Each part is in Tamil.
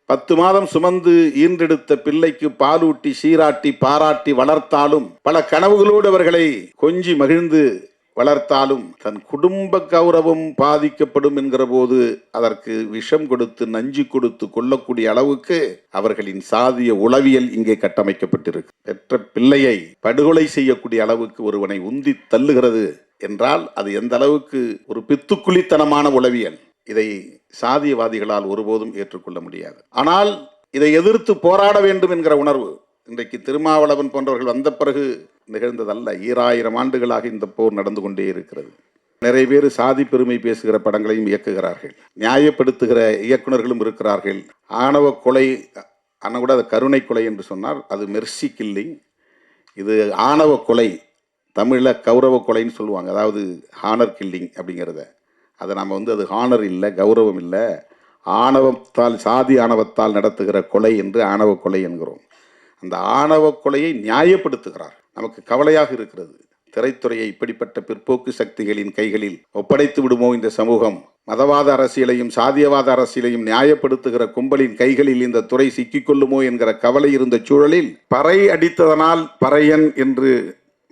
10 மாதம் சுமந்து ஈன்றெடுத்த பிள்ளைக்கு பாலூட்டி சீராட்டி பாராட்டி வளர்த்தாலும், பல கனவுகளோடு அவர்களை கொஞ்சி மகிழ்ந்து வளர்த்தாலும், தன் குடும்ப கௌரவம் பாதிக்கப்படும் என்கிற போது அதற்கு விஷம் கொடுத்து நஞ்சு கொடுத்து கொள்ளக்கூடிய அளவுக்கு அவர்களின் சாதிய உளவியல் இங்கே கட்டமைக்கப்பட்டிருக்கு. பெற்ற பிள்ளையை படுகொலை செய்யக்கூடிய அளவுக்கு ஒருவனை உந்தி தள்ளுகிறது என்றால் அது எந்த அளவுக்கு ஒரு பித்துக்குளித்தனமான உளவியல். இதை சாதியவாதிகளால் ஒருபோதும் ஏற்றுக்கொள்ள முடியாது. ஆனால் இதை எதிர்த்து போராட வேண்டும் என்கிற உணர்வு இன்றைக்கு திருமாவளவன் போன்றவர்கள் வந்த பிறகு நிகழ்ந்ததல்ல. 2000 ஆண்டுகளாக இந்த போர் நடந்து கொண்டே இருக்கிறது. நிறைய பேர் சாதி பெருமை பேசுகிற படங்களையும் இயக்குகிறார்கள், நியாயப்படுத்துகிற இயக்குநர்களும் இருக்கிறார்கள். ஆணவ கொலை ஆனால் கூட அது கருணை கொலை என்று சொன்னால் அது மெர்சி கில்லிங், இது ஆணவ கொலை, தமிழில் கௌரவ கொலைன்னு சொல்லுவாங்க. அதாவது ஹானர் கில்லிங் அப்படிங்கிறத, அதை நம்ம அது ஹானர் இல்லை, கௌரவம் இல்லை, ஆணவத்தால் சாதி ஆணவத்தால் நடத்துகிற கொலை என்று ஆணவ கொலை என்கிறோம். அந்த ஆணவ கொலையை நியாயப்படுத்துகிறார். நமக்கு கவலையாக இருக்கிறது. திரைத்துறையை இப்படிப்பட்ட பிற்போக்கு சக்திகளின் கைகளில் ஒப்படைத்து விடுமோ இந்த சமூகம்? மதவாத அரசியலையும் சாதியவாத அரசியலையும் நியாயப்படுத்துகிற கும்பலின் கைகளில் இந்த துறை சிக்கிக்கொள்ளுமோ என்கிற கவலை இருந்த சூழலில் பறை அடித்ததனால் பறையன் என்று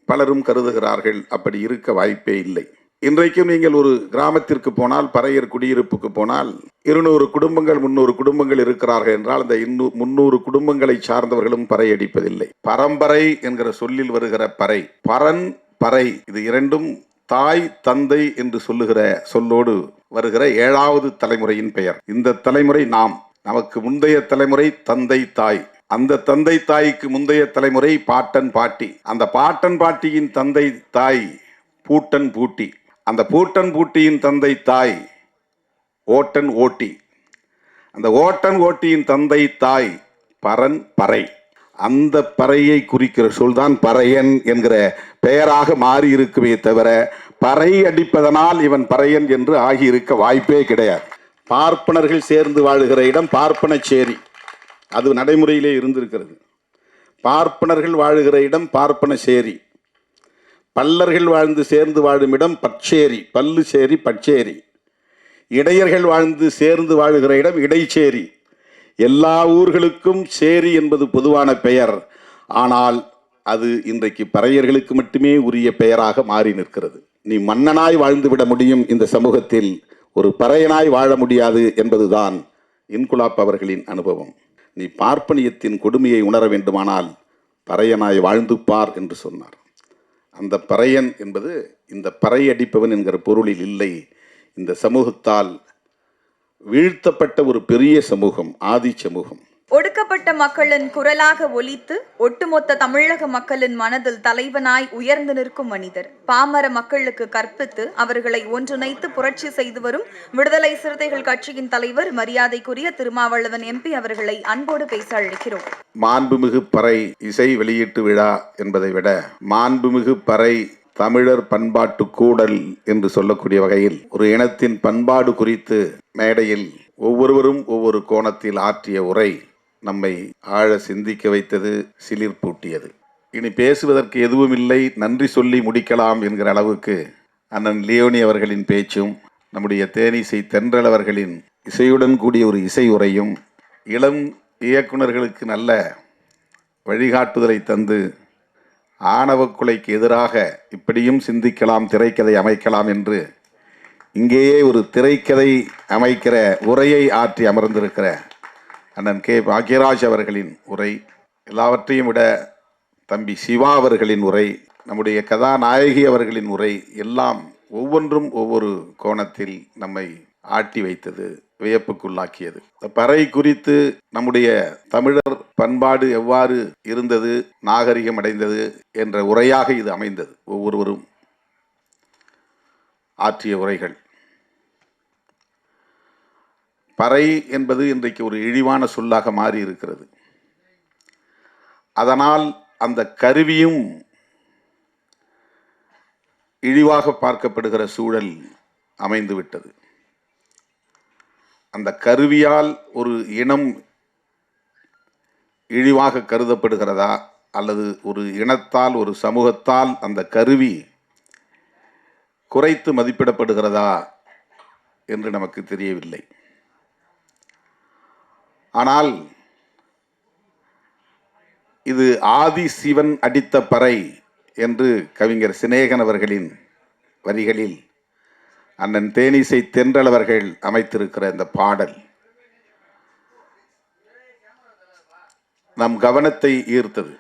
பலரும் கருதுகிறார்கள். அப்படி இருக்க வாய்ப்பே இல்லை. இன்றைக்கும் நீங்கள் ஒரு கிராமத்திற்கு போனால், பறையர் குடியிருப்புக்கு போனால், 200 குடும்பங்கள் 300 குடும்பங்கள் இருக்கிறார்கள் என்றால் அந்த 300 குடும்பங்களை சார்ந்தவர்களும் பறை அடிப்பதில்லை. பரம்பரை என்கிற சொல்லில் வருகிற பறை, பரன் பறை, இது இரண்டும் தாய் தந்தை என்று சொல்லுகிற சொல்லோடு வருகிற 7வது தலைமுறையின் பெயர். இந்த தலைமுறை நமக்கு முந்தைய தலைமுறை தந்தை தாய், அந்த தந்தை தாய்க்கு முந்தைய தலைமுறை பாட்டன் பாட்டி, அந்த பாட்டன் பாட்டியின் தந்தை தாய் பூட்டன் பூட்டி, அந்த பூட்டன் பூட்டியின் தந்தை தாய் ஓட்டன் ஓட்டி, அந்த ஓட்டன் ஓட்டியின் தந்தை தாய் பரன் பறை. அந்த பறையை குறிக்கிற சொல்தான் பறையன் என்கிற பெயராக மாறி இருக்குமே தவிர பறை அடிப்பதனால் இவன் பறையன் என்று ஆகியிருக்க வாய்ப்பே கிடையாது. பார்ப்பனர்கள் சேர்ந்து வாழுகிற இடம் பார்ப்பனச்சேரி, அது நடைமுறையிலே இருந்திருக்கிறது. பார்ப்பனர்கள் வாழுகிற இடம் பார்ப்பனச்சேரி, பல்லர்கள் வாழ்ந்து சேர்ந்து வாழும் இடம் பச்சேரி, பல்லு சேரி பச்சேரி, இடையர்கள் வாழ்ந்து சேர்ந்து வாழுகிற இடம் இடைச்சேரி. எல்லா ஊர்களுக்கும் சேரி என்பது பொதுவான பெயர். ஆனால் அது இன்றைக்கு பறையர்களுக்கு மட்டுமே உரிய பெயராக மாறி நிற்கிறது. நீ மன்னனாய் வாழ்ந்து விட முடியும் இந்த சமூகத்தில், ஒரு பறையனாய் வாழ முடியாது என்பதுதான் இன்குலாப் அவர்களின் அனுபவம். நீ பார்ப்பனியத்தின் கொடுமையை உணர வேண்டுமானால் பறையனாய் வாழ்ந்து பார் என்று சொன்னார். அந்த பறையன் என்பது இந்த பறை அடிப்பவன் என்கிற பொருளில் இல்லை. இந்த சமூகத்தால் வீழ்த்தப்பட்ட ஒரு பெரிய சமூகம், ஆதி சமூகம். ஒடுக்கப்பட்ட மக்களின் குரலாக ஒலித்து ஒட்டுமொத்த தமிழக மக்களின் மனதில் தலைவனாய் உயர்ந்து நிற்கும் மனிதர், பாமர மக்களுக்கு கற்பித்து அவர்களை ஒன்றிணைத்து புரட்சி செய்து வரும் விடுதலை சிறுத்தைகள் கட்சியின் தலைவர் மரியாதைக்குரிய திருமாவளவன் எம்பி அவர்களை அன்போடு பேச அழைக்கிறோம். மாண்புமிகு பறை இசை வெளியீட்டு விழா என்பதை விட மாண்புமிகு பறை தமிழர் பண்பாட்டு கூடல் என்று சொல்லக்கூடிய வகையில் ஒரு இனத்தின் பண்பாடு குறித்து மேடையில் ஒவ்வொருவரும் ஒவ்வொரு கோணத்தில் ஆற்றிய உரை நம்மை ஆழ சிந்திக்க வைத்தது, சிலிர்ப்பூட்டியது. இனி பேசுவதற்கு எதுவும் இல்லை, நன்றி சொல்லி முடிக்கலாம் என்கிற அளவுக்கு அண்ணன் லியோனி அவர்களின் பேச்சும், நம்முடைய தேனிசை தென்றல் அவர்களின் இசையுடன் கூடிய ஒரு இசை உரையும், இளம் இயக்குநர்களுக்கு நல்ல வழிகாட்டுதலை தந்து ஆணவ கொலைக்கு எதிராக இப்படியும் சிந்திக்கலாம், திரைக்கதை அமைக்கலாம் என்று இங்கேயே ஒரு திரைக்கதை அமைக்கிற உரையை ஆற்றி அமர்ந்திருக்கிற அண்ணன் கே பாக்யராஜ் அவர்களின் உரை, எல்லாவற்றையும் விட தம்பி சிவா அவர்களின் உரை, நம்முடைய கதாநாயகி அவர்களின் உரை, எல்லாம் ஒவ்வொன்றும் ஒவ்வொரு கோணத்தில் நம்மை ஆட்டி வைத்தது, வியப்புக்குள்ளாக்கியது. பறை குறித்து நம்முடைய தமிழர் பண்பாடு எவ்வாறு இருந்தது, நாகரிகம் அடைந்தது என்ற உரையாக இது அமைந்தது. ஒவ்வொருவரும் ஆற்றிய உரைகள். பறை என்பது இன்றைக்கு ஒரு இழிவான சொல்லாக மாறி இருக்கிறது. அதனால் அந்த கருவியும் இழிவாக பார்க்கப்படுகிற சூழல் அமைந்துவிட்டது. அந்த கருவியால் ஒரு இனம் இழிவாக கருதப்படுகிறதா, அல்லது ஒரு இனத்தால் ஒரு சமூகத்தால் அந்த கருவி குறைத்து மதிப்பிடப்படுகிறதா என்று நமக்கு தெரியவில்லை. ஆனால் இது ஆதி சிவன் அடித்த பறை என்று கவிஞர் சிநேகன் அவர்களின் வரிகளில் அண்ணன் தேனிசை தென்றல் அவர்கள் அமைத்திருக்கிற இந்த பாடல் நம் கவனத்தை ஈர்த்தது.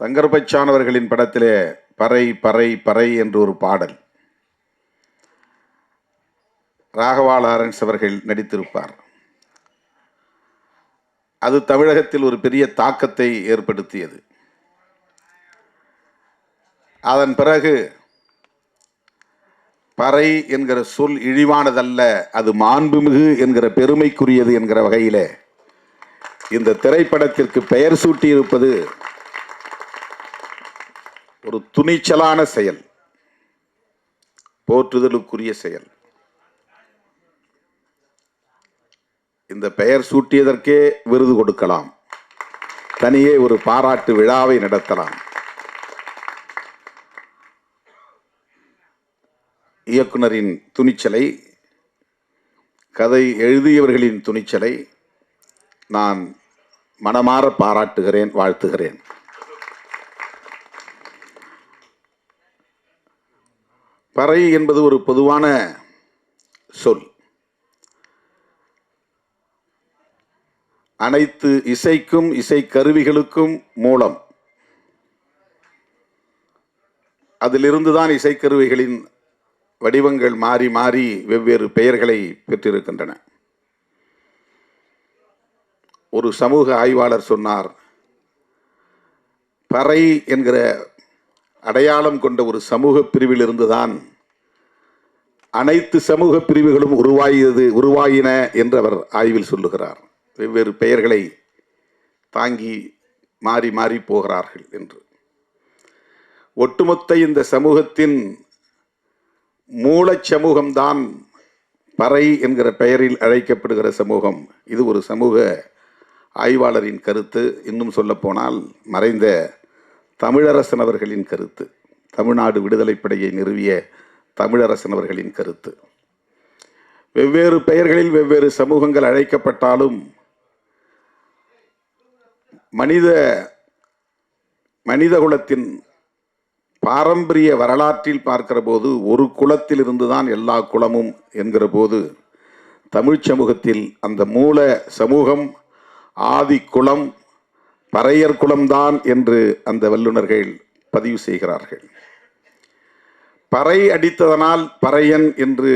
தங்கர்பச்சான் அவர்களின் படத்திலே பறை பறை பறை என்று ஒரு பாடல் ராகவா லாரன்ஸ் அவர்கள் நடித்திருப்பார். அது தமிழகத்தில் ஒரு பெரிய தாக்கத்தை ஏற்படுத்தியது. அதன் பிறகு பறை என்கிற சொல் இழிவானதல்ல, அது மாண்புமிகு என்கிற பெருமைக்குரியது என்கிற வகையிலே இந்த திரைப்படத்திற்கு பெயர் சூட்டியிருப்பது ஒரு துணிச்சலான செயல், போற்றுதலுக்குரிய செயல். இந்த பெயர் சூட்டியதற்கே விருது கொடுக்கலாம், தனியே ஒரு பாராட்டு விழாவை நடத்தலாம். இயக்குனரின் துணிச்சலை, கதை எழுதியவர்களின் துணிச்சலை நான் மனமாற பாராட்டுகிறேன், வாழ்த்துகிறேன். பறை என்பது ஒரு பொதுவான சொல். அனைத்து இசைக்கும் இசை கருவிகளுக்கும் மூலம். அதிலிருந்துதான் இசைக்கருவிகளின் வடிவங்கள் மாறி மாறி வெவ்வேறு பெயர்களை பெற்றிருக்கின்றன. ஒரு சமூக ஆய்வாளர் சொன்னார், பறை என்கிற அடையாளம் கொண்ட ஒரு சமூக பிரிவில் இருந்துதான் அனைத்து சமூக பிரிவுகளும் உருவாயின என்று அவர் ஆய்வில் சொல்லுகிறார். வெவ்வேறு பெயர்களை தாங்கி மாறி மாறி போகிறார்கள் என்று. ஒட்டுமொத்த இந்த சமூகத்தின் மூலச் சமூகம்தான் பறை என்கிற பெயரில் அழைக்கப்படுகிற சமூகம். இது ஒரு சமூக ஆய்வாளரின் கருத்து. இன்னும் சொல்லப்போனால் மறைந்த தமிழரசன் அவர்களின் கருத்து, தமிழ்நாடு விடுதலைப்படையை நிறுவிய தமிழரசன் அவர்களின் கருத்து. வெவ்வேறு பெயர்களில் வெவ்வேறு சமூகங்கள் அழைக்கப்பட்டாலும் மனித குலத்தின் பாரம்பரிய வரலாற்றில் பார்க்கிற போது ஒரு குலத்தில் இருந்துதான் எல்லா குலமும் என்கிற போது தமிழ் சமூகத்தில் அந்த மூல சமூகம் ஆதி குலம் பறையர் குலம்தான் என்று அந்த வல்லுநர்கள் பதிவு செய்கிறார்கள். பறை அடித்ததனால் பறையன் என்று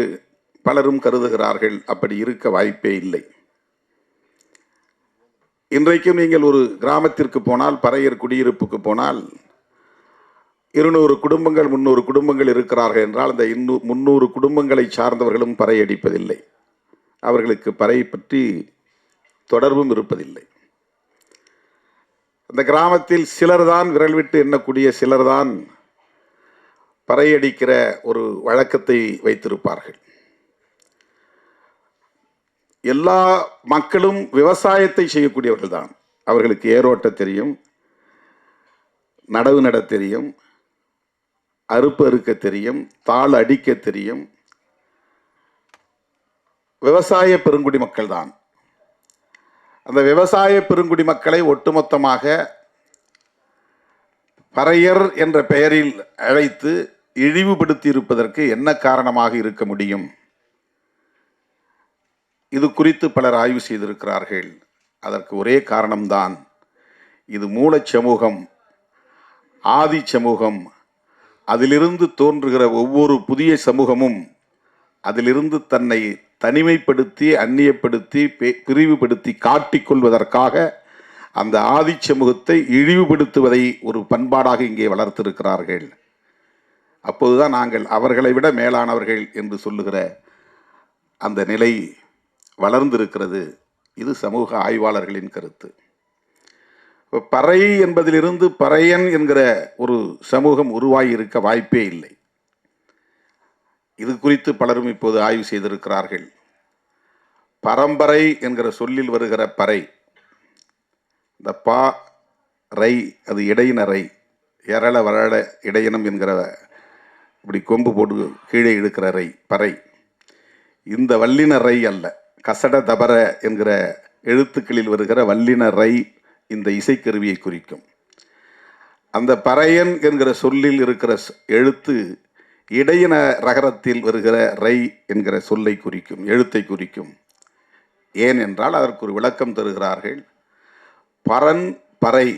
பலரும் கருதுகிறார்கள். அப்படி இருக்க வாய்ப்பே இல்லை. இன்றைக்கும் நீங்கள் ஒரு கிராமத்திற்கு போனால், பறையர் குடியிருப்புக்கு போனால் 200 குடும்பங்கள் 300 குடும்பங்கள் இருக்கிறார்கள் என்றால் அந்த 300 குடும்பங்களை சார்ந்தவர்களும் பறை அடிப்பதில்லை. அவர்களுக்கு பறை பற்றி தொடர்பும் இருப்பதில்லை. அந்த கிராமத்தில் சிலர்தான், விரல் விட்டு எண்ணக்கூடிய சிலர்தான் பறை அடிக்கிற ஒரு வழக்கத்தை வைத்திருப்பார்கள். எல்லா மக்களும் விவசாயத்தை செய்யக்கூடியவர்கள் தான். அவர்களுக்கு ஏரோட்ட தெரியும், நடவு நட தெரியும், அறுப்பு அறுக்க தெரியும், தாள் அடிக்க தெரியும். விவசாய பெருங்குடி மக்கள் தான். அந்த விவசாய பெருங்குடி மக்களை ஒட்டுமொத்தமாக பறையர் என்ற பெயரில் அழைத்து இழிவுபடுத்தி இருப்பதற்கு என்ன காரணமாக இருக்க முடியும்? இது குறித்து பலர் ஆய்வு செய்திருக்கிறார்கள். அதற்கு ஒரே காரணம்தான், இது மூலச் சமூகம், ஆதி சமூகம். அதிலிருந்து தோன்றுகிற ஒவ்வொரு புதிய சமூகமும் அதிலிருந்து தன்னை தனிமைப்படுத்தி, அந்நியப்படுத்தி, பிரிவுபடுத்தி காட்டிக்கொள்வதற்காக அந்த ஆதி சமூகத்தை இழிவுபடுத்துவதை ஒரு பண்பாடாக இங்கே வளர்த்திருக்கிறார்கள். அப்போதுதான் நாங்கள் அவர்களை விட மேலானவர்கள் என்று சொல்லுகிற அந்த நிலை வளர்ந்திருக்கிறது. இது சமூக ஆய்வாளர்களின் கருத்து. பறை என்பதிலிருந்து பறையன் என்கிற ஒரு சமூகம் உருவாகி இருக்க வாய்ப்பே இல்லை. இது குறித்து பலரும் இப்போது ஆய்வு செய்திருக்கிறார்கள். பரம்பரை என்கிற சொல்லில் வருகிற பறை, இந்த பா ரை, அது இடையினரை, எரள வளர இடையினம் என்கிற இப்படி கொம்பு போட்டு கீழே இழுக்கிற ரை, பறை. இந்த வல்லின ரை அல்ல, கசட தபர என்கிற எழுத்துக்களில் வருகிற வல்லின ரை இந்த இசைக்கருவியை குறிக்கும். அந்த பறையன் என்கிற சொல்லில் இருக்கிற எழுத்து இடையின ரகரத்தில் வருகிற ரை என்கிற சொல்லை குறிக்கும், எழுத்தை குறிக்கும். ஏன் என்றால் அதற்கு ஒரு விளக்கம் தருகிறார்கள். பரன் பறை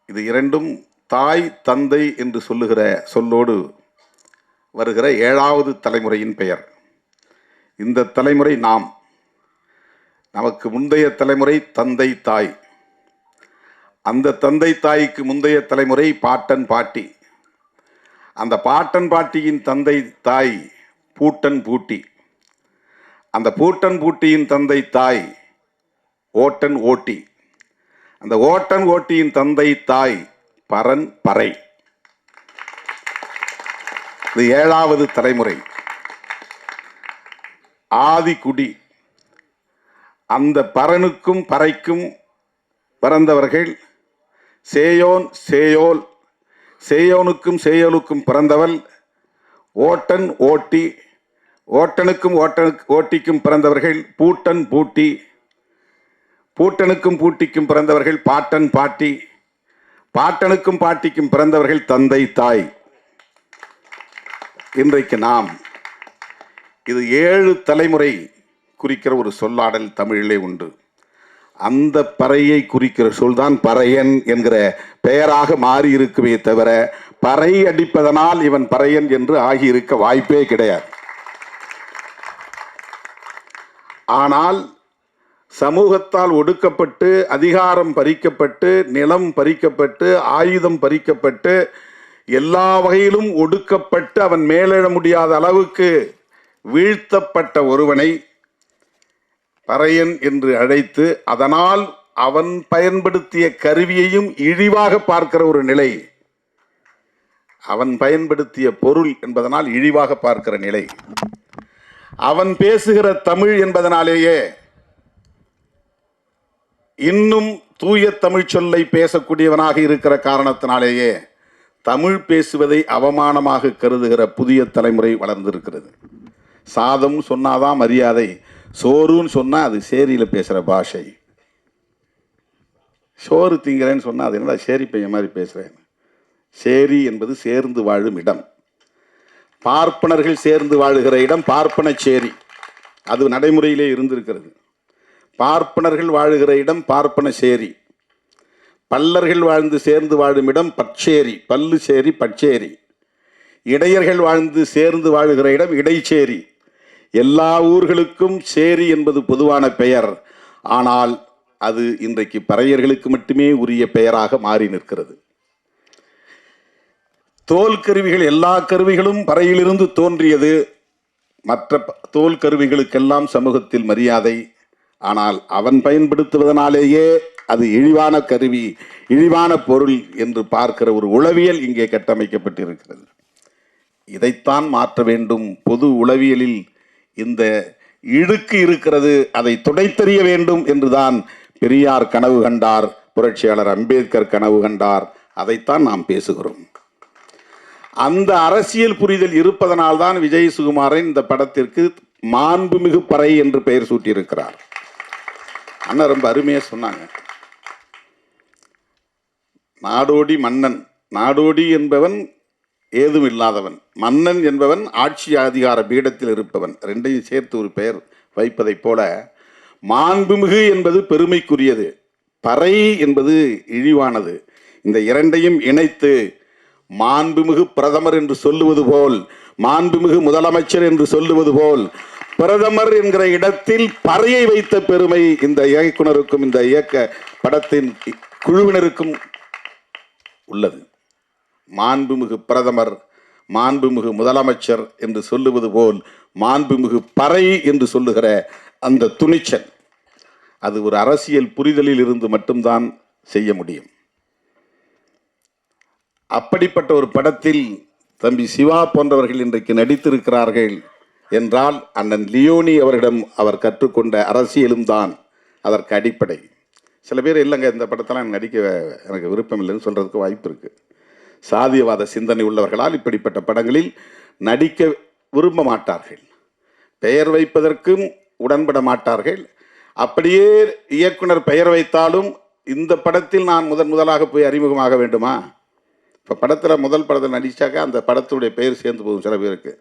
இது இரண்டும் தாய் தந்தை என்று சொல்லுகிற சொல்லோடு வருகிற 7வது தலைமுறையின் பெயர். இந்த தலைமுறை நாம், நமக்கு முந்தைய தலைமுறை தந்தை தாய், அந்த தந்தை தாய்க்கு முந்தைய தலைமுறை பாட்டன் பாட்டி, அந்த பாட்டன் பாட்டியின் தந்தை தாய் பூட்டன் பூட்டி, அந்த பூட்டன் பூட்டியின் தந்தை தாய் ஓட்டன் ஓட்டி, அந்த ஓட்டன் ஓட்டியின் தந்தை தாய் பரன் பறை. இது 7வது தலைமுறை. ஆதிக்குடி, அந்த பரனுக்கும் பறைக்கும் பிறந்தவர்கள் சேயோன் சேயோல், சேயோனுக்கும் சேயோலுக்கும் பிறந்தவள் ஓட்டன் ஓட்டி, ஓட்டனுக்கும் ஓட்டிக்கும் பிறந்தவர்கள் பூட்டன் பூட்டி, பூட்டனுக்கும் பூட்டிக்கும் பிறந்தவர்கள் பாட்டன் பாட்டி, பாட்டனுக்கும் பாட்டிக்கும் பிறந்தவர்கள் தந்தை தாய். இன்றைக்கு நாம் இது 7 தலைமுறை குறிக்கிற ஒரு சொல்லாடல் தமிழிலே உண்டு. அந்த பறையை குறிக்கிற சொல்தான் பறையன் என்கிற பெயராக மாறி இருக்குமே தவிர பறை அடிப்பதனால் இவன் பறையன் என்று ஆகியிருக்க வாய்ப்பே கிடையாது. ஆனால் சமூகத்தால் ஒடுக்கப்பட்டு, அதிகாரம் பறிக்கப்பட்டு, நிலம் பறிக்கப்பட்டு, ஆயுதம் பறிக்கப்பட்டு, எல்லா வகையிலும் ஒடுக்கப்பட்டு அவன் மேலெழ முடியாத அளவுக்கு வீழ்த்தப்பட்ட ஒருவனை பறையன் என்று அழைத்து, அதனால் அவன் பயன்படுத்திய கருவியையும் இழிவாக பார்க்கிற ஒரு நிலை, அவன் பயன்படுத்திய பொருள் என்பதனால் இழிவாக பார்க்கிற நிலை, அவன் பேசுகிற தமிழ் என்பதனாலேயே இன்னும் தூய தமிழ் சொல்லை பேசக்கூடியவனாக இருக்கிற காரணத்தினாலேயே தமிழ் பேசுவதை அவமானமாக கருதுகிற புதிய தலைமுறை வளர்ந்திருக்கிறது. சாதம் சொன்னாதான் மரியாதை, சோறுன்னு சொன்னால் அது சேரியில் பேசுகிற பாஷை. சோறு திங்கிறேன்னு சொன்னால் அது என்னடா சேரி பையன் மாதிரி பேசுகிறேன். சேரி என்பது சேர்ந்து வாழும் இடம். பார்ப்பனர்கள் சேர்ந்து வாழுகிற இடம் பார்ப்பன சேரி, அது நடைமுறையிலே இருந்திருக்கிறது. பார்ப்பனர்கள் வாழுகிற இடம் பார்ப்பன சேரி, பல்லர்கள் வாழ்ந்து சேர்ந்து வாழும் இடம் பச்சேரி, பல்லு சேரி பச்சேரி, இடையர்கள் வாழ்ந்து சேர்ந்து வாழுகிற இடம் இடைச்சேரி. எல்லா ஊர்களுக்கும் சேரி என்பது பொதுவான பெயர். ஆனால் அது இன்றைக்கு பறையர்களுக்கு மட்டுமே உரிய பெயராக மாறி நிற்கிறது. தோல் கருவிகள், எல்லா கருவிகளும் பறையிலிருந்து தோன்றியது. மற்ற தோல் கருவிகளுக்கெல்லாம் சமூகத்தில் மரியாதை. ஆனால் அவன் பயன்படுத்துவதனாலேயே அது இழிவான கருவி, இழிவான பொருள் என்று பார்க்கிற ஒரு உளவியல் இங்கே கட்டமைக்கப்பட்டிருக்கிறது. இதைத்தான் மாற்ற வேண்டும். பொது உளவியலில் இந்த இழுக்கு இருக்கிறது, அதை துடைத்தெறிய வேண்டும் என்றுதான் பெரியார் கனவு கண்டார், புரட்சியாளர் அம்பேத்கர் கனவு கண்டார். அதைத்தான் நாம் பேசுகிறோம். அந்த அரசியல் புரிதல் இருப்பதனால்தான் விஜய் சுகுமாரன் இந்த படத்திற்கு மாண்புமிகு பறை என்று பெயர் சூட்டியிருக்கிறார். அண்ணா ரொம்ப அருமையா சொன்னாங்க. நாடோடி மன்னன், நாடோடி என்பவன் ஏதும் இல்லாதவன், மன்னன் என்பவன் ஆட்சி அதிகார பீடத்தில் இருப்பவன். ரெண்டையும் சேர்த்து ஒரு பெயர் வைப்பதைப் போல மாண்புமிகு என்பது பெருமைக்குரியது, பறை என்பது இழிவானது. இந்த இரண்டையும் இணைத்து மாண்புமிகு பிரதமர் என்று சொல்லுவது போல், மாண்புமிகு முதலமைச்சர் என்று சொல்லுவது போல், பிரதமர் என்கிற இடத்தில் பறையை வைத்த பெருமை இந்த இயக்குனருக்கும் இந்த இயக்க படத்தின் குழுவினருக்கும் உள்ளது. மாண்புமிகு பிரதமர், மாண்புமிகு முதலமைச்சர் என்று சொல்லுவது போல் மாண்புமிகு பறை என்று சொல்லுகிற அந்த துணிச்சல், அது ஒரு அரசியல் புரிதலில் இருந்து மட்டும்தான் செய்ய முடியும். அப்படிப்பட்ட ஒரு படத்தில் தம்பி சிவா போன்றவர்கள் இன்றைக்கு நடித்திருக்கிறார்கள் என்றால் அண்ணன் லியோனி அவரிடம் அவர் கற்றுக்கொண்ட அரசியலும் தான் அதற்கு அடிப்படை. சில பேர் இல்லைங்க இந்த படத்தெல்லாம் நடிக்க எனக்கு விருப்பம் இல்லைன்னு சொல்கிறதுக்கு வாய்ப்பு இருக்குது. சாதியவாத சிந்தனை உள்ளவர்களால் இப்படிப்பட்ட படங்களில் நடிக்க விரும்ப மாட்டார்கள். பெயர் வைப்பதற்கும் உடன்பட மாட்டார்கள். அப்படியே இயக்குனர் பெயர் வைத்தாலும் இந்த படத்தில் நான் முதலாக போய் அறிமுகமாக வேண்டுமா? இப்போ படத்தில் முதல் படத்தில் நடிச்சாக்கா அந்த படத்துடைய பெயர் சேர்ந்து போகும். சில பேருக்கு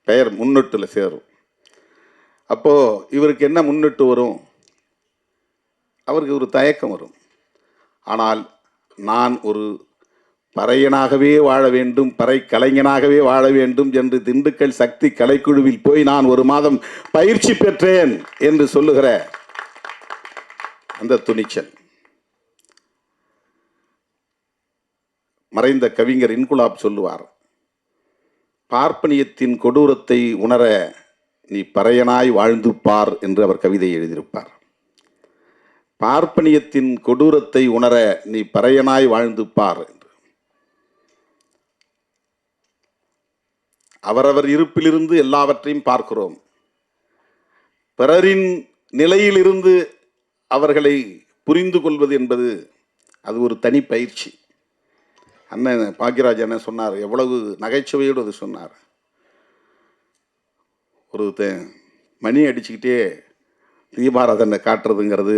பெயர் முன்னொட்டில் சேரும். அப்போது இவருக்கு என்ன முன்னிட்டு வரும்? அவருக்கு ஒரு தயக்கம் வரும். ஆனால் நான் ஒரு பறையனாகவே வாழ வேண்டும், பறை கலைஞனாகவே வாழ வேண்டும் என்று திண்டுக்கல் சக்தி கலைக்குழுவில் போய் நான் 1 மாதம் பயிற்சி பெற்றேன் என்று சொல்லுகிற அந்த துணிச்சல். மறைந்த கவிஞர் இன்குலாப் சொல்லுவார், பார்ப்பனியத்தின் கொடூரத்தை உணர நீ பறையனாய் வாழ்ந்து பார் என்று அவர் கவிதை எழுதியிருப்பார். பார்ப்பனியத்தின் கொடூரத்தை உணர நீ பறையனாய் வாழ்ந்து பார் என்று. அவரவர் இருப்பிலிருந்து எல்லாவற்றையும் பார்க்கிறோம். பிறரின் நிலையிலிருந்து அவர்களை புரிந்து கொள்வது என்பது அது ஒரு தனி பயிற்சி. அண்ணன் பாக்யராஜ் அண்ணன் சொன்னார், எவ்வளவு நகைச்சுவையோடு அது சொன்னார். ஒரு மணி அடிச்சுக்கிட்டே தீபாராதனை காட்டுறதுங்கிறது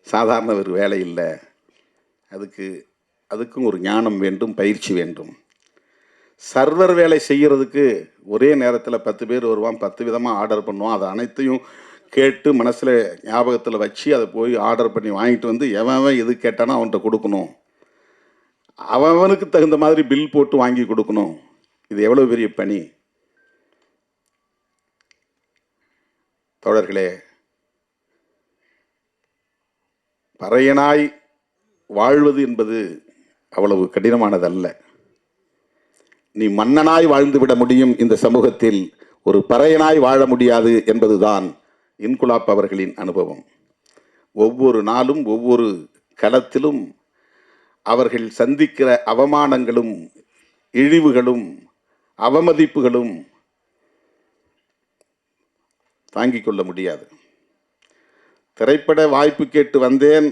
சாதாரண ஒரு வேலை இல்லை. அதுக்கும் ஒரு ஞானம் வேண்டும், பயிற்சி வேண்டும். சர்வர் வேலை செய்கிறதுக்கு ஒரே நேரத்தில் 10 பேர் வருவான், 10 விதமாக ஆர்டர் பண்ணுவான். அதை அனைத்தையும் கேட்டு மனசில் ஞாபகத்தில் வச்சு அதை போய் ஆர்டர் பண்ணி வாங்கிட்டு வந்து எவன் எது கேட்டானோ அவன்கிட்ட கொடுக்கணும். அவனுக்கு தகுந்த மாதிரி பில் போட்டு வாங்கி கொடுக்கணும். இது எவ்வளோ பெரிய பணி தோழர்களே. பறையனாய் வாழ்வது என்பது அவ்வளவு கடினமானதல்ல. நீ மன்னனாய் வாழ்ந்துவிட முடியும் இந்த சமூகத்தில், ஒரு பறையனாய் வாழ முடியாது என்பதுதான் இன்குலாப் அவர்களின் அனுபவம். ஒவ்வொரு நாளும் ஒவ்வொரு களத்திலும் அவர்கள் சந்திக்கிற அவமானங்களும் இழிவுகளும் அவமதிப்புகளும் தாங்கிக் கொள்ள முடியாது. திரைப்பட வாய்ப்பு கேட்டு வந்தேன்,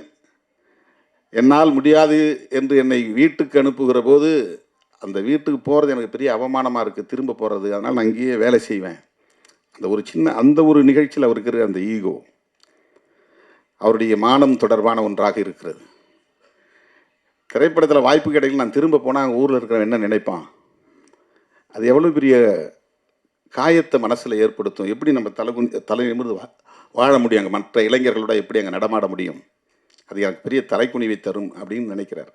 என்னால் முடியாது என்று என்னை வீட்டுக்கு அனுப்புகிற போது அந்த வீட்டுக்கு போகிறது எனக்கு பெரிய அவமானமாக இருக்குது, திரும்ப போகிறது. அதனால் நான் அங்கேயே வேலை செய்வேன். அந்த ஒரு நிகழ்ச்சியில் அவருக்கு இருக்கிற அந்த ஈகோ அவருடைய மானம் தொடர்பான ஒன்றாக இருக்கிறது. திரைப்படத்தில் வாய்ப்பு கிடைக்கல, நான் திரும்ப போனால் அங்கே ஊரில் இருக்கிறவன் என்ன நினைப்பான்? அது எவ்வளோ பெரிய காயத்தை மனசில் ஏற்படுத்தும். எப்படி நம்ம தலை நிமிர்ந்து வாழ முடியும், அங்கே மற்ற இளைஞர்களோட எப்படி அங்கே நடமாட முடியும்? அது எனக்கு பெரிய தலைக்குனிவை தரும் அப்படின்னு நினைக்கிறார்.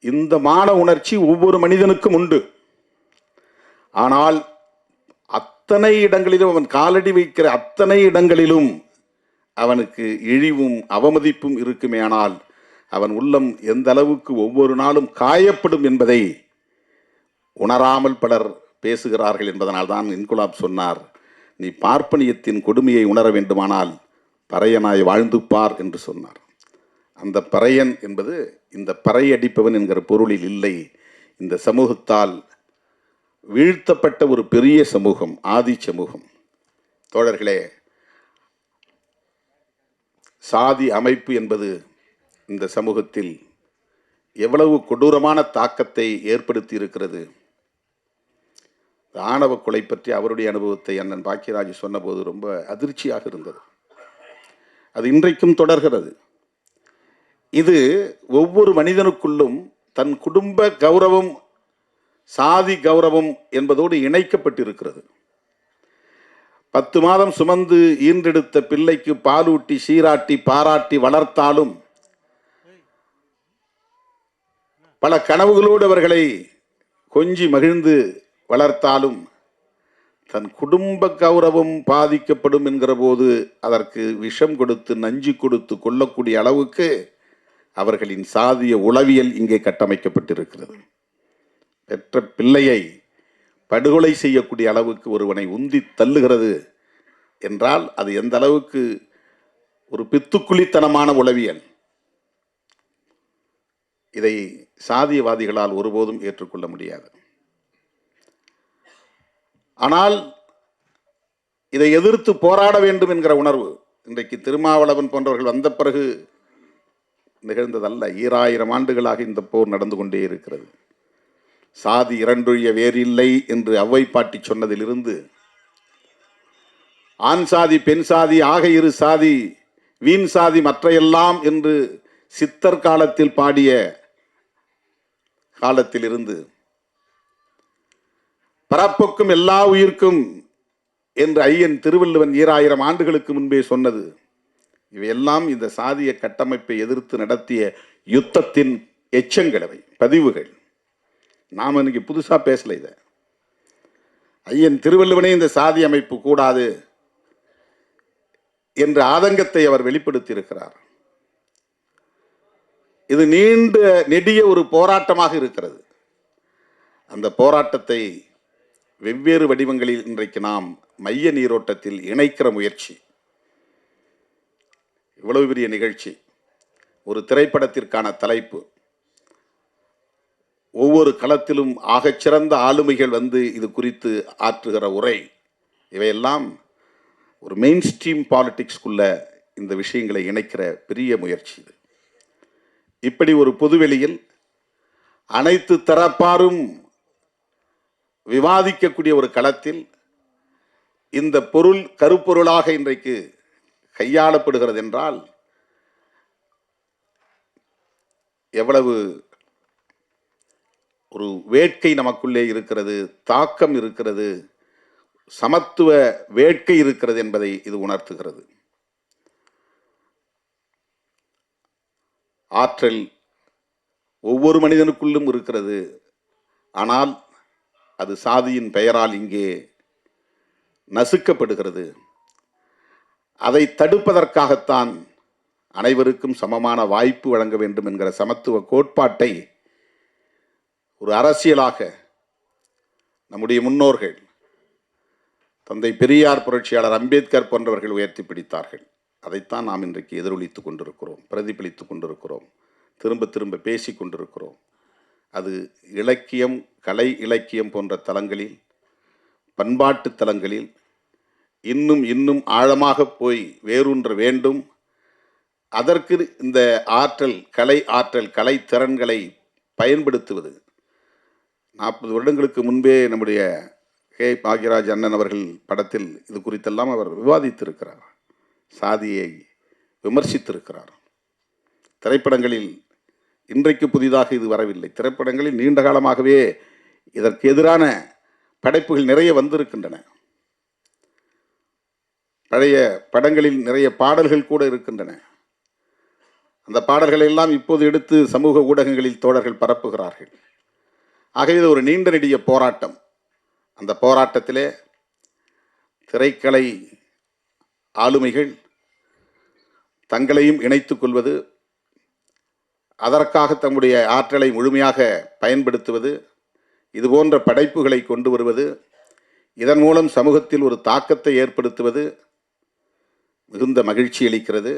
இந்த மான உணர்ச்சி ஒவ்வொரு மனிதனுக்கும் உண்டு. ஆனால் அத்தனை இடங்களிலும், அவன் காலடி வைக்கிற அத்தனை இடங்களிலும் அவனுக்கு இழிவும் அவமதிப்பும் இருக்குமே. ஆனால் அவன் உள்ளம் எந்த அளவுக்கு ஒவ்வொரு நாளும் காயப்படும் என்பதை உணராமல் பலர் பேசுகிறார்கள் என்பதனால் தான் இன்குலாப் சொன்னார், நீ பார்ப்பனியத்தின் கொடுமையை உணர வேண்டுமானால் பறையனாய் வாழ்ந்து பார் என்று சொன்னார். அந்த பறையன் என்பது இந்த பறை அடிப்பவன் என்கிற பொருளில் இல்லை. இந்த சமூகத்தால் வீழ்த்தப்பட்ட ஒரு பெரிய சமூகம், ஆதி சமூகம். தோழர்களே, சாதி அமைப்பு என்பது இந்த சமூகத்தில் எவ்வளவு கொடூரமான தாக்கத்தை ஏற்படுத்தி இருக்கிறது. ஆணவ கொலை பற்றி அவருடைய அனுபவத்தை அண்ணன் பாக்யராஜ் சொன்னபோது ரொம்ப அதிர்ச்சியாக இருந்தது. அது இன்றைக்கும் தொடர்கிறது. இது ஒவ்வொரு மனிதனுக்குள்ளும் தன் குடும்ப கௌரவம், சாதி கௌரவம் என்பதோடு இணைக்கப்பட்டிருக்கிறது. 10 மாதம் சுமந்து ஈன்றெடுத்த பிள்ளைக்கு பாலூட்டி சீராட்டி பாராட்டி வளர்த்தாலும், பல கனவுகளோடு அவர்களை கொஞ்சி மகிழ்ந்து வளர்த்தாலும், தன் குடும்ப கௌரவம் பாதிக்கப்படும் என்கிற போது அதற்கு விஷம் கொடுத்து நஞ்சு கொடுத்து கொள்ளக்கூடிய அளவுக்கு அவர்களின் சாதிய உளவியல் இங்கே கட்டமைக்கப்பட்டிருக்கிறது. பெற்ற பிள்ளையை படுகொலை செய்யக்கூடிய அளவுக்கு ஒருவனை உந்தி தள்ளுகிறது என்றால் அது எந்த அளவுக்கு ஒரு பித்துக்குளித்தனமான உளவியல். இதை சாதியவாதிகளால் ஒருபோதும் ஏற்றுக்கொள்ள முடியாது. ஆனால் இதை எதிர்த்து போராட வேண்டும் என்கிற உணர்வு இன்றைக்கு திருமாவளவன் போன்றவர்கள் வந்த பிறகு நிகழ்ந்ததல்ல. 2000 ஆண்டுகளாக இந்த போர் நடந்து கொண்டே இருக்கிறது. சாதி இரண்டொழிய வேறில்லை என்று ஔவை பாட்டி சொன்னதிலிருந்து ஆண் சாதி பெண் சாதி ஆக இரு சாதி வீண் சாதி மற்றையெல்லாம் என்று சித்தர் காலத்தில் பாடிய காலத்திலிருந்து பரப்புக்கும் எல்லா உயிர்க்கும் என்று ஐயன் திருவள்ளுவன் 2000 ஆண்டுகளுக்கு முன்பே சொன்னது. இவையெல்லாம் இந்த சாதிய கட்டமைப்பை எதிர்த்து நடத்திய யுத்தத்தின் எச்சங்கள், அவை பதிவுகள். நாம் இன்னைக்கு புதுசா பேசல. இத ஐயன் திருவள்ளுவனே இந்த சாதி அமைப்பு கூடாது என்ற ஆதங்கத்தை அவர் வெளிப்படுத்தி இருக்கிறார். இது நீண்ட நெடிய ஒரு போராட்டமாக இருக்கிறது. அந்த போராட்டத்தை வெவ்வேறு வடிவங்களில் இன்றைக்கு நாம் மைய நீரோட்டத்தில் இணைக்கிற முயற்சி. இவ்வளவு பெரிய நிகழ்ச்சி, ஒரு திரைப்படத்திற்கான தலைப்பு, ஒவ்வொரு களத்திலும் ஆகச்சிறந்த ஆளுமைகள் வந்து இது குறித்து ஆற்றுகிற உரை, இவையெல்லாம் ஒரு மெயின் ஸ்ட்ரீம் பாலிடிக்ஸ்குள்ள இந்த விஷயங்களை இணைக்கிற பெரிய முயற்சி இது. இப்படி ஒரு பொதுவெளியில் அனைத்து தரப்பாரும் விவாதிக்கக்கூடிய ஒரு களத்தில் இந்த பொருள் கருப்பொருளாக இன்றைக்கு கையாளப்படுகிறது என்றால் எவ்வளவு ஒரு வேட்கை நமக்குள்ளே இருக்கிறது, தாக்கம் இருக்கிறது, சமத்துவ வேட்கை இருக்கிறது என்பதை இது உணர்த்துகிறது. ஆற்றல் ஒவ்வொரு மனிதனுக்குள்ளும் இருக்கிறது. ஆனால் அது சாதியின் பெயரால் இங்கே நசுக்கப்படுகிறது. அதை தடுப்பதற்காகத்தான் அனைவருக்கும் சமமான வாய்ப்பு வழங்க வேண்டும் என்கிற சமத்துவ கோட்பாட்டை ஒரு அரசியலாக நம்முடைய முன்னோர்கள் தந்தை பெரியார், புரட்சியாளர் அம்பேத்கர் போன்றவர்கள் உயர்த்தி பிடித்தார்கள். அதைத்தான் நாம் இன்றைக்கு எதிரொலித்துக் கொண்டிருக்கிறோம், பிரதிபலித்துக் கொண்டிருக்கிறோம், திரும்ப திரும்ப பேசி கொண்டிருக்கிறோம். அது இலக்கியம், கலை இலக்கியம் போன்ற தலங்களில், பண்பாட்டு தலங்களில் இன்னும் இன்னும் ஆழமாக போய் வேரூன்ற வேண்டும். அதற்கு இந்த ஆற்றல், கலை திறன்களை பயன்படுத்துவது. 40 வருடங்களுக்கு முன்பே நம்முடைய கே பாக்யராஜ் அண்ணன் அவர்கள் படத்தில் இது குறித்தெல்லாம் அவர் விவாதித்திருக்கிறார், சாதியை விமர்சித்திருக்கிறார். திரைப்படங்களில் இன்றைக்கு புதிதாக இது வரவில்லை. திரைப்படங்களில் நீண்ட காலமாகவே இதற்கு எதிரான படைப்புகள் நிறைய வந்திருக்கின்றன. பழைய படங்களில் நிறைய பாடல்கள் கூட இருக்கின்றன. அந்த பாடல்களை எல்லாம் இப்போது எடுத்து சமூக ஊடகங்களில் தோழர்கள் பரப்புகிறார்கள். ஆகவே இது ஒரு நீண்ட நெடிய போராட்டம். அந்த போராட்டத்திலே திரைக்கலை ஆளுமைகள் தங்களையும் இணைத்துக் கொள்வது, அதற்காக தம்முடைய ஆற்றலை முழுமையாக பயன்படுத்துவது, இதுபோன்ற படைப்புகளை கொண்டு வருவது, இதன் மூலம் சமூகத்தில் ஒரு தாக்கத்தை ஏற்படுத்துவது மிகுந்த மகிழ்ச்சி அளிக்கிறது.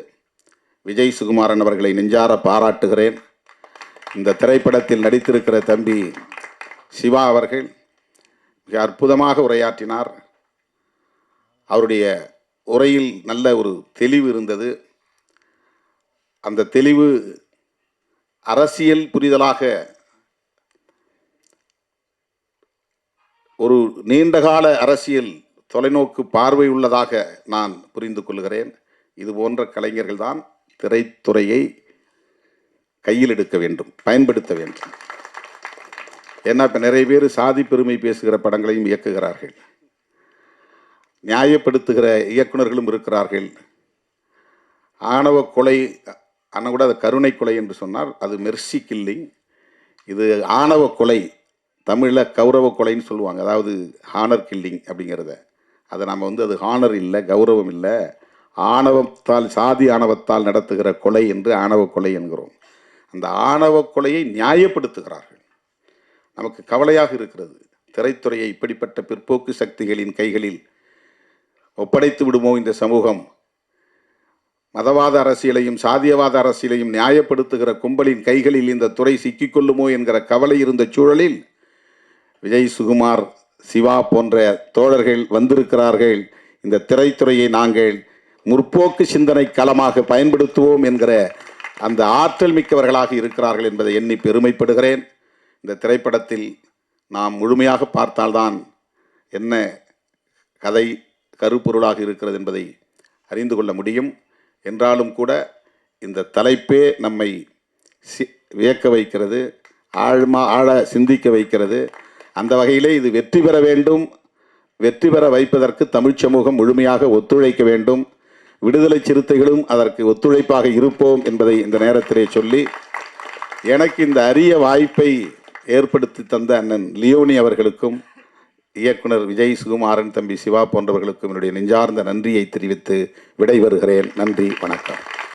விஜய் சுகுமாரன் அவர்களை நெஞ்சார பாராட்டுகிறேன். இந்த திரைப்படத்தில் நடித்திருக்கிற தம்பி சிவா அவர்கள் மிக அற்புதமாக உரையாற்றினார். அவருடைய உரையில் நல்ல ஒரு தெளிவு இருந்தது. அந்த தெளிவு அரசியல் புரிதலாக ஒரு நீண்டகால அரசியல் தொலைநோக்கு பார்வை உள்ளதாக நான் புரிந்து கொள்கிறேன். இது போன்ற கலைஞர்கள் தான் திரைத்துறையை கையில் எடுக்க வேண்டும், பயன்படுத்த வேண்டும். ஏன்னா இப்போ நிறைய பேர் சாதி பெருமை பேசுகிற படங்களையும் இயக்குகிறார்கள், நியாயப்படுத்துகிற இயக்குநர்களும் இருக்கிறார்கள். ஆணவ கொலை அண்ணன் கூட அது கருணை கொலை என்று சொன்னார், அது மெர்சி கில்லிங். இது ஆணவ கொலை, தமிழில் கௌரவ கொலைன்னு சொல்லுவாங்க, அதாவது ஹானர் கில்லிங் அப்படிங்கிறத. அதை நம்ம அது ஹானர் இல்லை, கௌரவம் இல்லை, ஆணவத்தால், சாதி ஆணவத்தால் நடத்துகிற கொலை என்று ஆணவ கொலை என்கிறோம். அந்த ஆணவ கொலையை நியாயப்படுத்துகிறார்கள். நமக்கு கவலையாக இருக்கிறது, திரைத்துறையை இப்படிப்பட்ட பிற்போக்கு சக்திகளின் கைகளில் ஒப்படைத்து விடுமோ இந்த சமூகம்? மதவாத அரசியலையும் சாதியவாத அரசியலையும் நியாயப்படுத்துகிற கும்பலின் கைகளில் இந்த துறை சிக்கிக்கொள்ளுமோ என்கிற கவலை இருந்த சூழலில் விஜய் சுகுமார், சிவா போன்ற தோழர்கள் வந்திருக்கிறார்கள். இந்த திரைத்துறையை நாங்கள் முற்போக்கு சிந்தனை களமாக பயன்படுத்துவோம் என்கிற அந்த ஆற்றல் மிக்கவர்களாக இருக்கிறார்கள் என்பதை எண்ணி பெருமைப்படுகிறேன். இந்த திரைப்படத்தில் நாம் முழுமையாக பார்த்தால்தான் என்ன கதை, கருப்பொருளாக இருக்கிறது என்பதை அறிந்து கொள்ள முடியும். என்றாலும் கூட இந்த தலைப்பே நம்மை வியக்க வைக்கிறது, ஆழ சிந்திக்க வைக்கிறது. அந்த வகையிலே இது வெற்றி பெற வேண்டும். வெற்றி பெற வைப்பதற்கு தமிழ்ச் சமூகம் முழுமையாக ஒத்துழைக்க வேண்டும். விடுதலை சிறுத்தைகளும் அதற்கு ஒத்துழைப்பாக இருப்போம் என்பதை இந்த நேரத்திலே சொல்லி, எனக்கு இந்த அரிய வாய்ப்பை ஏற்படுத்தி தந்த அண்ணன் லியோனி அவர்களுக்கும், இயக்குனர் விஜய் சுகுமாரன், தம்பி சிவா போன்றவர்களுக்கும் என்னுடைய நெஞ்சார்ந்த நன்றியை தெரிவித்து விடைபெறுகிறேன். நன்றி, வணக்கம்.